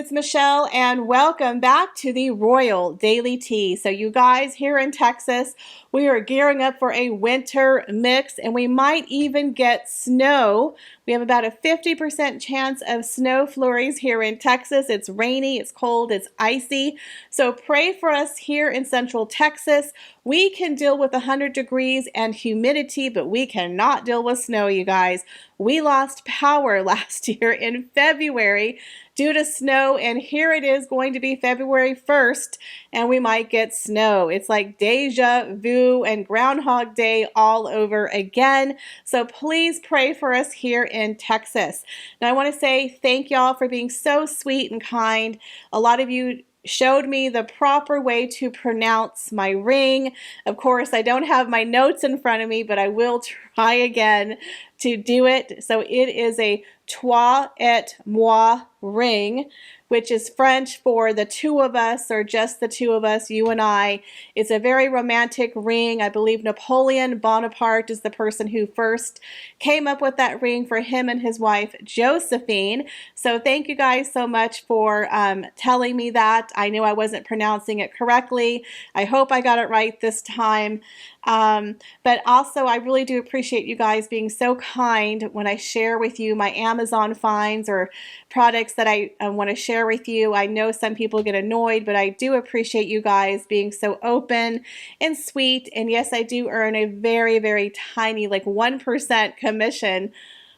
it's Michelle, and welcome back to the Royal Daily Tea. So you guys, here in Texas, we are gearing up for a winter mix, and we might even get snow. We have about a 50% chance of snow flurries here in Texas. It's rainy, it's cold, it's icy. So pray for us here in Central Texas. We can deal with 100 degrees and humidity, but we cannot deal with snow, you guys. We lost power last year in February due to snow, and here it is going to be February 1st, and we might get snow. It's like deja vu and Groundhog Day all over again. So please pray for us here in Texas. Now I want to say thank y'all for being so sweet and kind. A lot of you showed me the proper way to pronounce my ring. Of course, I don't have my notes in front of me, but I will try again to do it. So it is a toi et moi ring, which is French for the two of us, or just the two of us, you and I. It's a very romantic ring. I believe Napoleon Bonaparte is the person who first came up with that ring for him and his wife, Josephine. So thank you guys so much for telling me that. I knew I wasn't pronouncing it correctly. I hope I got it right this time. But also, I really do appreciate you guys being so kind when I share with you my Amazon finds or products that I want to share with you. I know some people get annoyed, but I do appreciate you guys being so open and sweet. And yes, I do earn a very, very tiny, like 1% commission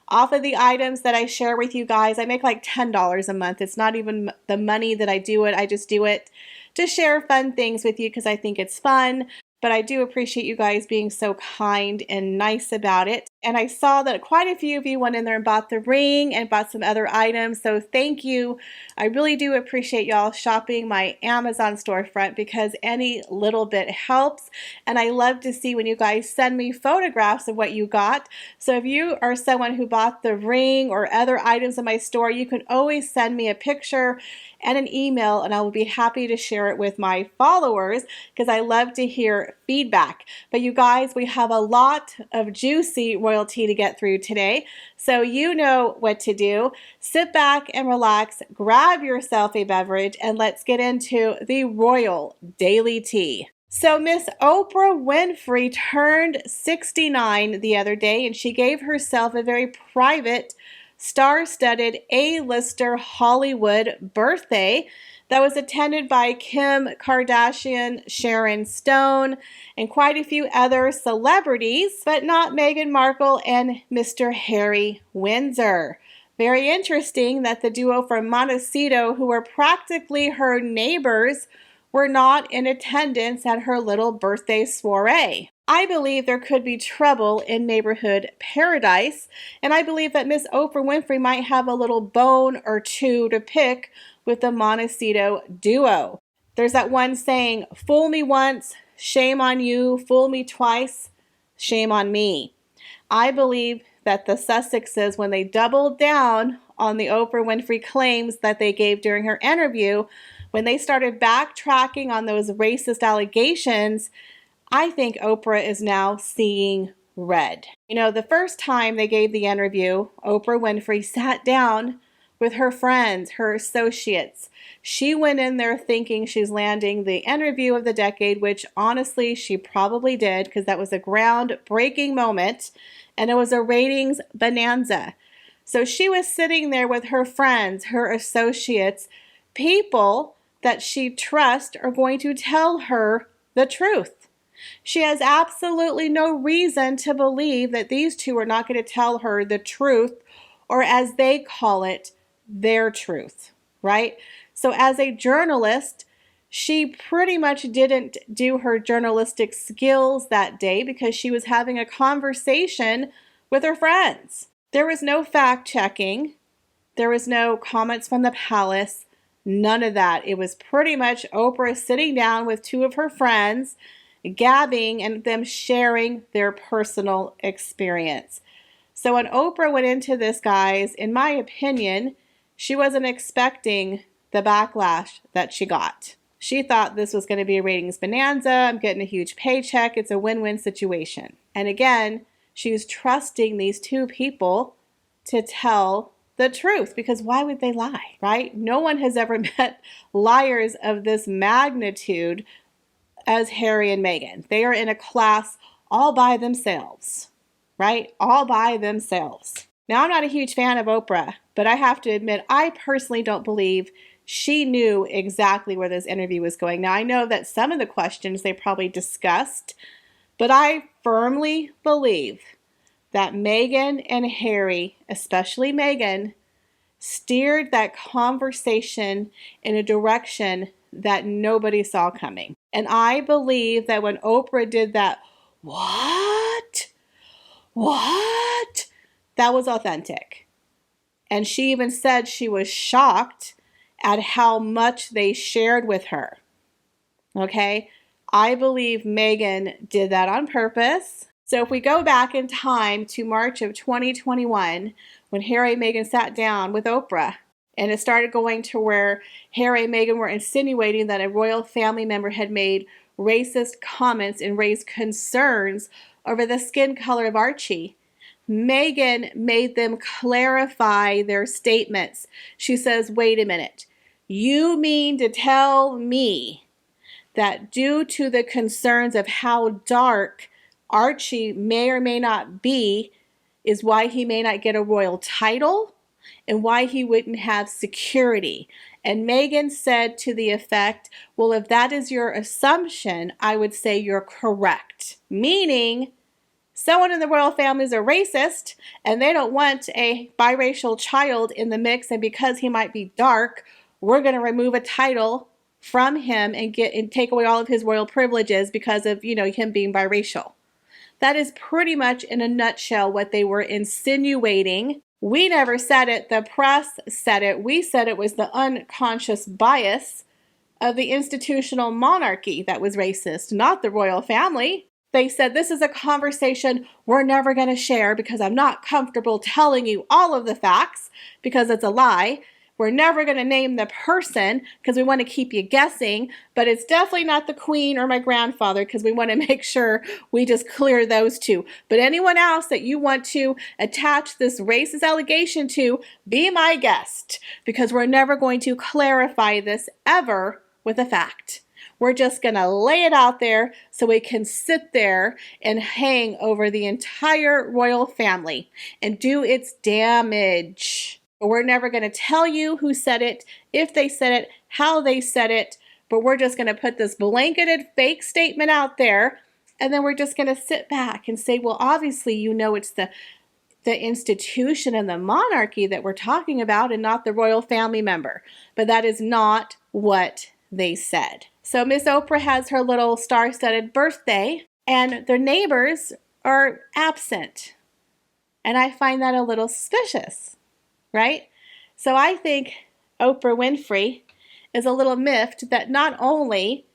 off of the items that I share with you guys. I make like $10 a month. It's not even the money that I do it. I just do it to share fun things with you because I think it's fun. But I do appreciate you guys being so kind and nice about it. And I saw that quite a few of you went in there and bought the ring and bought some other items. So thank you. I really do appreciate y'all shopping my Amazon storefront because any little bit helps. And I love to see when you guys send me photographs of what you got. So if you are someone who bought the ring or other items in my store, you can always send me a picture and an email, and I will be happy to share it with my followers because I love to hear feedback. But you guys, we have a lot of juicy royalty to get through today, so you know what to do. Sit back and relax, grab yourself a beverage, and let's get into the Royal Daily Tea. So Miss Oprah Winfrey turned 69 the other day, and she gave herself a very private, star-studded A-lister Hollywood birthday that was attended by Kim Kardashian, Sharon Stone, and quite a few other celebrities, but not Meghan Markle and Mr. Harry Windsor. Very interesting that the duo from Montecito, who were practically her neighbors, were not in attendance at her little birthday soiree. I believe there could be trouble in neighborhood paradise, and I believe that Miss Oprah Winfrey might have a little bone or two to pick with the Montecito duo. There's that one saying, fool me once, shame on you, fool me twice, shame on me. I believe that the Sussexes, when they doubled down on the Oprah Winfrey claims that they gave during her interview, when they started backtracking on those racist allegations, I think Oprah is now seeing red. You know, the first time they gave the interview, Oprah Winfrey sat down with her friends, her associates. She went in there thinking she's landing the interview of the decade, which honestly she probably did because that was a groundbreaking moment and it was a ratings bonanza. So she was sitting there with her friends, her associates, people that she trusts are going to tell her the truth. She has absolutely no reason to believe that these two are not going to tell her the truth, or as they call it, their truth, right? So as a journalist, she pretty much didn't do her journalistic skills that day because she was having a conversation with her friends. There was no fact checking. There was no comments from the palace. None of that. It was pretty much Oprah sitting down with two of her friends, gabbing and them sharing their personal experience. So when Oprah went into this, guys, in my opinion, she wasn't expecting the backlash that she got. She thought this was going to be a ratings bonanza. I'm getting a huge paycheck. It's a win-win situation. And again, she was trusting these two people to tell the truth, because why would they lie, right? No one has ever met liars of this magnitude as Harry and Meghan. They are in a class all by themselves, right? All by themselves. Now, I'm not a huge fan of Oprah, but I have to admit, I personally don't believe she knew exactly where this interview was going. Now, I know that some of the questions they probably discussed, but I firmly believe that Meghan and Harry, especially Meghan, steered that conversation in a direction that nobody saw coming. And I believe that when Oprah did that, what? What? That was authentic. And she even said she was shocked at how much they shared with her. Okay? I believe Meghan did that on purpose. So if we go back in time to March of 2021, when Harry and Meghan sat down with Oprah, and it started going to where Harry and Meghan were insinuating that a royal family member had made racist comments and raised concerns over the skin color of Archie, Meghan made them clarify their statements. She says, wait a minute, you mean to tell me that due to the concerns of how dark Archie may or may not be is why he may not get a royal title and why he wouldn't have security? And Meghan said to the effect, well, if that is your assumption, I would say you're correct. Meaning, someone in the royal family is a racist and they don't want a biracial child in the mix, and because he might be dark, we're going to remove a title from him and take away all of his royal privileges because of, him being biracial. That is pretty much in a nutshell what they were insinuating. We never said it. The press said it. We said it was the unconscious bias of the institutional monarchy that was racist, not the royal family. They said, this is a conversation we're never going to share because I'm not comfortable telling you all of the facts because it's a lie. We're never going to name the person because we want to keep you guessing, but it's definitely not the Queen or my grandfather because we want to make sure we just clear those two. But anyone else that you want to attach this racist allegation to, be my guest, because we're never going to clarify this ever with a fact. We're just going to lay it out there so we can sit there and hang over the entire royal family and do its damage. But we're never going to tell you who said it, if they said it, how they said it, but we're just going to put this blanketed fake statement out there, and then we're just going to sit back and say, well, obviously, it's the institution and the monarchy that we're talking about and not the royal family member. But that is not what they said. So Miss Oprah has her little star-studded birthday, and their neighbors are absent. And I find that a little suspicious. Right? So I think Oprah Winfrey is a little miffed that not only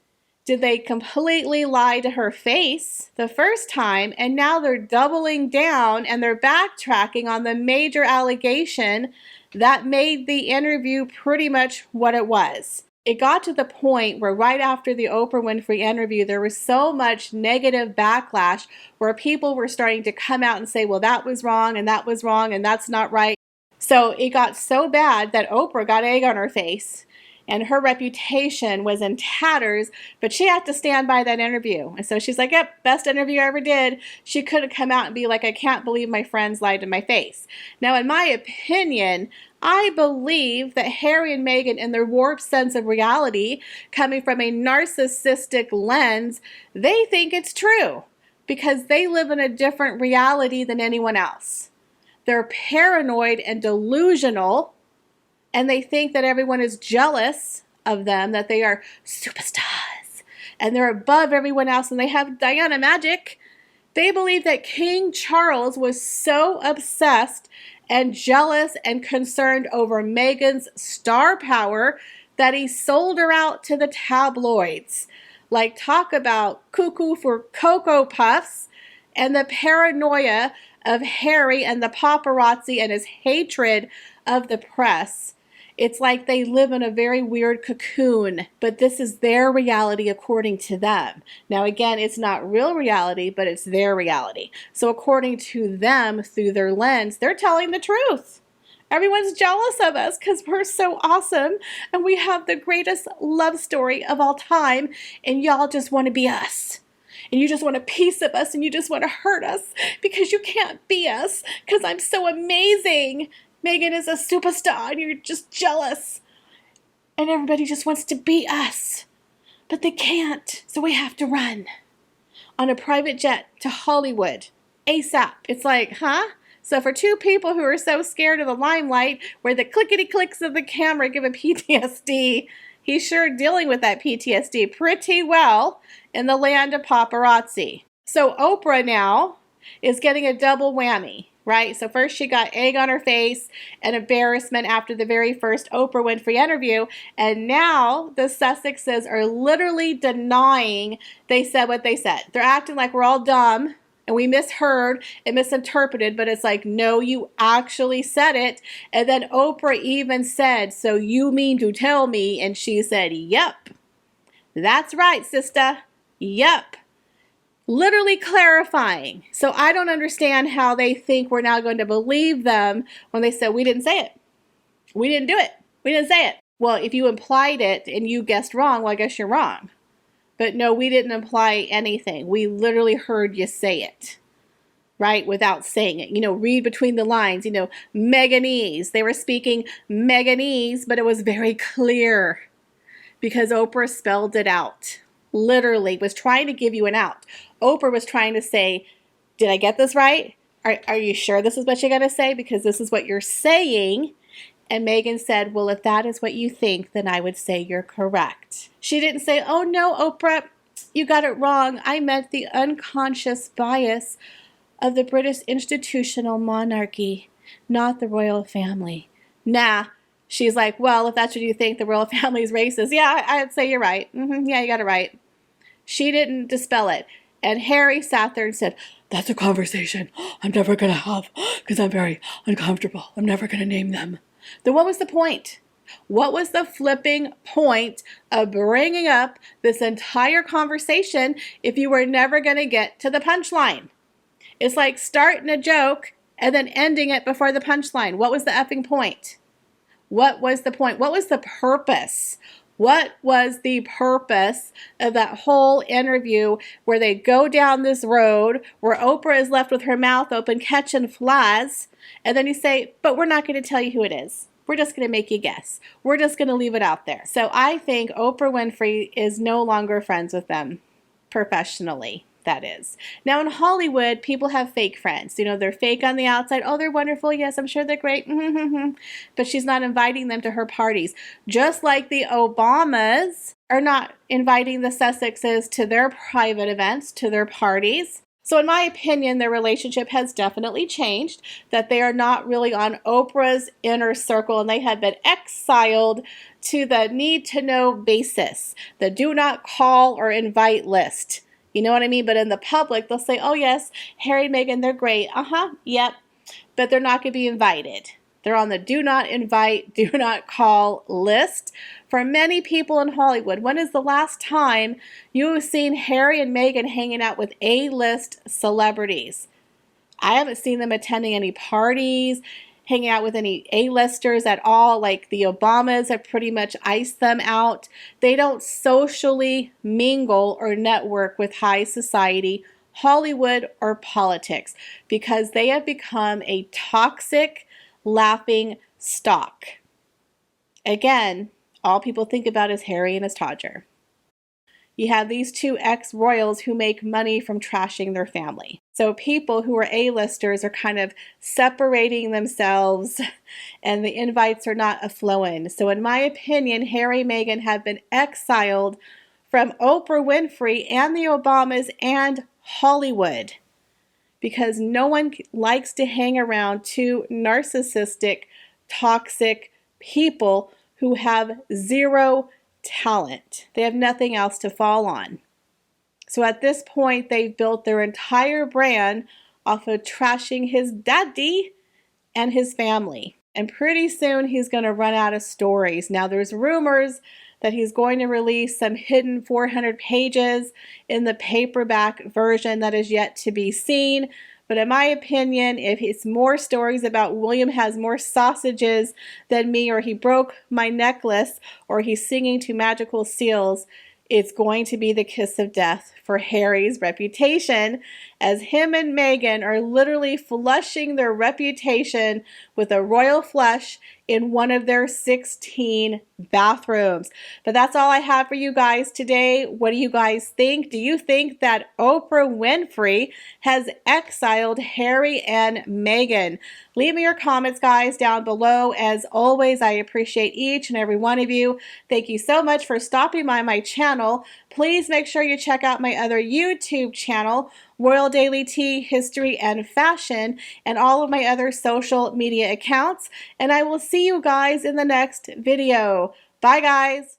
did they completely lie to her face the first time, and now they're doubling down and they're backtracking on the major allegation that made the interview pretty much what it was. It got to the point where right after the Oprah Winfrey interview, there was so much negative backlash where people were starting to come out and say, well, that was wrong and that's not right. So it got so bad that Oprah got egg on her face and her reputation was in tatters, but she had to stand by that interview. And so she's like, yep, best interview I ever did. She could have come out and be like, I can't believe my friends lied to my face. Now, in my opinion, I believe that Harry and Meghan, in their warped sense of reality, coming from a narcissistic lens, they think it's true because they live in a different reality than anyone else. They're paranoid and delusional, and they think that everyone is jealous of them, that they are superstars, and they're above everyone else, and they have Diana magic. They believe that King Charles was so obsessed and jealous and concerned over Meghan's star power that he sold her out to the tabloids. Like, talk about cuckoo for Cocoa Puffs, and the paranoia of Harry and the paparazzi and his hatred of the press. It's like they live in a very weird cocoon, but this is their reality according to them. Now, again, it's not real reality, but it's their reality. So according to them, through their lens, they're telling the truth. Everyone's jealous of us because we're so awesome and we have the greatest love story of all time, and y'all just want to be us. And you just want a piece of us, and you just want to hurt us because you can't be us because I'm so amazing. Meghan is a superstar and you're just jealous. And everybody just wants to be us. But they can't, so we have to run on a private jet to Hollywood ASAP. It's like, huh? So for two people who are so scared of the limelight, where the clickety clicks of the camera give a PTSD, he's sure dealing with that PTSD pretty well in the land of paparazzi. So Oprah now is getting a double whammy, right? So first she got egg on her face and embarrassment after the very first Oprah Winfrey interview, and now the Sussexes are literally denying they said what they said. They're acting like we're all dumb and we misheard and misinterpreted, but it's like, no, you actually said it. And then Oprah even said, so you mean to tell me? And she said, yep, that's right, sister, yep. Literally clarifying. So I don't understand how they think we're now going to believe them when they said, we didn't say it. We didn't do it. We didn't say it. Well, if you implied it and you guessed wrong, well, I guess you're wrong. But no, we didn't imply anything. We literally heard you say it, right? Without saying it. Read between the lines. Meghanese. They were speaking Meghanese, but it was very clear because Oprah spelled it out. Literally was trying to give you an out. Oprah was trying to say, did I get this right? Are you sure this is what you're going to say? Because this is what you're saying. And Meghan said, well, if that is what you think, then I would say you're correct. She didn't say, oh no, Oprah, you got it wrong. I meant the unconscious bias of the British institutional monarchy, not the royal family. Nah. She's like, well, if that's what you think, the royal family is racist. Yeah, I'd say you're right. Yeah, you got it right. She didn't dispel it. And Harry sat there and said, that's a conversation I'm never going to have because I'm very uncomfortable. I'm never going to name them. Then what was the point? What was the flipping point of bringing up this entire conversation if you were never going to get to the punchline? It's like starting a joke and then ending it before the punchline. What was the effing point? What was the point? What was the purpose? What was the purpose of that whole interview where they go down this road where Oprah is left with her mouth open catching flies, and then you say, but we're not going to tell you who it is. We're just going to make you guess. We're just going to leave it out there. So I think Oprah Winfrey is no longer friends with them professionally. That is. Now in Hollywood, people have fake friends. They're fake on the outside. Oh, they're wonderful. Yes, I'm sure they're great. But she's not inviting them to her parties. Just like the Obamas are not inviting the Sussexes to their private events, to their parties. So in my opinion, their relationship has definitely changed, that they are not really on Oprah's inner circle, and they have been exiled to the need-to-know basis, the do not call or invite list. You know what I mean? But in the public, they'll say, oh yes, Harry and Meghan, they're great. Yep. But they're not going to be invited. They're on the do not invite, do not call list for many people in Hollywood. When is the last time you have seen Harry and Meghan hanging out with A-list celebrities? I haven't seen them attending any parties, hanging out with any A-listers at all. Like the Obamas have pretty much iced them out. They don't socially mingle or network with high society, Hollywood, or politics because they have become a toxic, laughing stock. Again, all people think about is Harry and his Todger. You have these two ex-royals who make money from trashing their family. So people who are A-listers are kind of separating themselves and the invites are not a-flowing. So in my opinion, Harry and Meghan have been exiled from Oprah Winfrey and the Obamas and Hollywood because no one likes to hang around two narcissistic, toxic people who have zero talent. They have nothing else to fall on. So at this point, they've built their entire brand off of trashing his daddy and his family. And pretty soon he's going to run out of stories. Now there's rumors that he's going to release some hidden 400 pages in the paperback version that is yet to be seen. But in my opinion, if it's more stories about William has more sausages than me, or he broke my necklace, or he's singing to magical seals, it's going to be the kiss of death for Harry's reputation, as him and Meghan are literally flushing their reputation with a royal flush in one of their 16 bathrooms. But that's all I have for you guys today. What do you guys think? Do you think that Oprah Winfrey has exiled Harry and Meghan? Leave me your comments, guys, down below. As always, I appreciate each and every one of you. Thank you so much for stopping by my channel. Please make sure you check out my other YouTube channel, Royal Daily Tea, History, and Fashion, and all of my other social media accounts. And I will see you guys in the next video. Bye, guys.